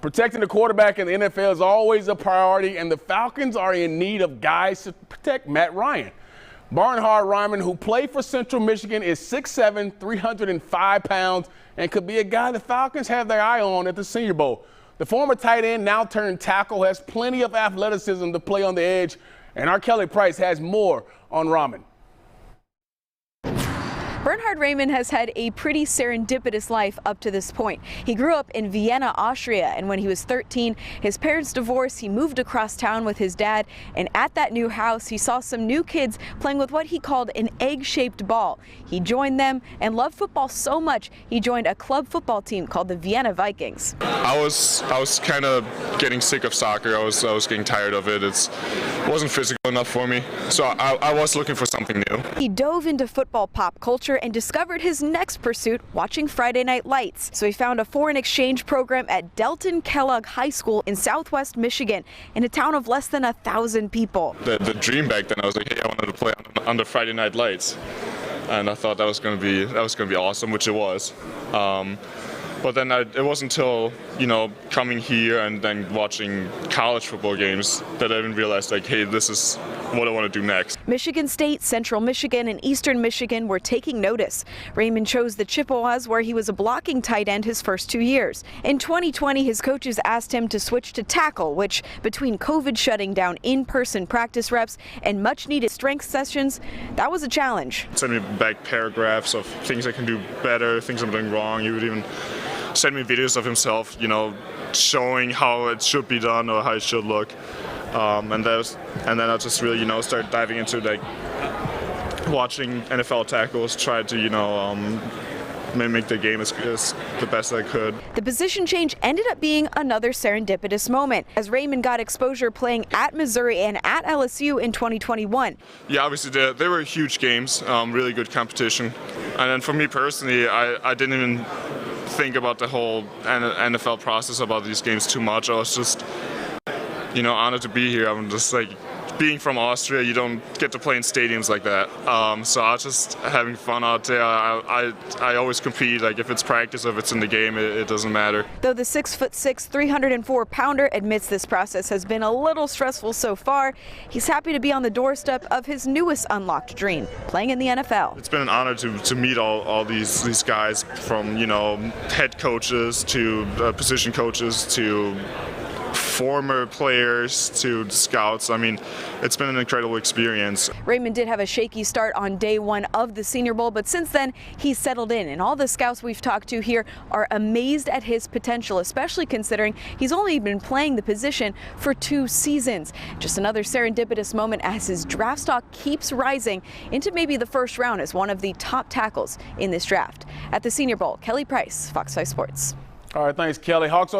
Protecting the quarterback in the NFL is always a priority, and the Falcons are in need of guys to protect Matt Ryan. Bernhard Raimann, who played for Central Michigan, is 6'7", 305 pounds, and could be a guy the Falcons have their eye on at the Senior Bowl. The former tight end, now turned tackle, has plenty of athleticism to play on the edge, and our Kelly Price has more on Raimann. Bernhard Raimann has had a pretty serendipitous life up to this point. He grew up in Vienna, Austria, and when he was 13, his parents divorced. He moved across town with his dad, and at that new house, he saw some new kids playing with what he called an egg-shaped ball. He joined them and loved football so much, he joined a club football team called the Vienna Vikings. I was kind of getting sick of soccer. I was getting tired of it. It wasn't physical enough for me, so I was looking for something new. He dove into football pop culture and discovered his next pursuit watching Friday Night Lights. So he found a foreign exchange program at Delton Kellogg High School in Southwest Michigan, in a town of less than 1,000 people. The dream back then, I was like, hey, I wanted to play on the Friday Night Lights, and I thought that was going to be awesome, which it was. But then it wasn't until, coming here and then watching college football games that I even realized, like, hey, this is what I want to do next. Michigan State, Central Michigan, and Eastern Michigan were taking notice. Raimann chose the Chippewas, where he was a blocking tight end his first 2 years. In 2020, his coaches asked him to switch to tackle, which, between COVID shutting down in-person practice reps and much-needed strength sessions, that was a challenge. Send me back paragraphs of things I can do better, things I'm doing wrong. He would even send me videos of himself, showing how it should be done or how it should look. And then I just really, start diving into like watching NFL tackles, try to, mimic the game as the best I could. The position change ended up being another serendipitous moment, as Raimann got exposure playing at Missouri and at LSU in 2021. Yeah, obviously they were huge games, really good competition. And then for me personally, I didn't even think about the whole NFL process about these games too much. I was just, honored to be here. I'm just like, being from Austria, you don't get to play in stadiums like that. So I was just having fun out there. I always compete, like if it's practice or if it's in the game, it doesn't matter. Though the 6'6", 304-pounder admits this process has been a little stressful so far, he's happy to be on the doorstep of his newest unlocked dream, playing in the NFL. It's been an honor to meet all these guys, from head coaches to position coaches to former players to scouts. I mean, it's been an incredible experience. Raimann did have a shaky start on day one of the Senior Bowl, but since then he's settled in, and all the scouts we've talked to here are amazed at his potential, especially considering he's only been playing the position for 2 seasons. Just another serendipitous moment as his draft stock keeps rising into maybe the first round as one of the top tackles in this draft. At the Senior Bowl, Kelly Price, Fox 5 Sports. All right, thanks, Kelly. Hawks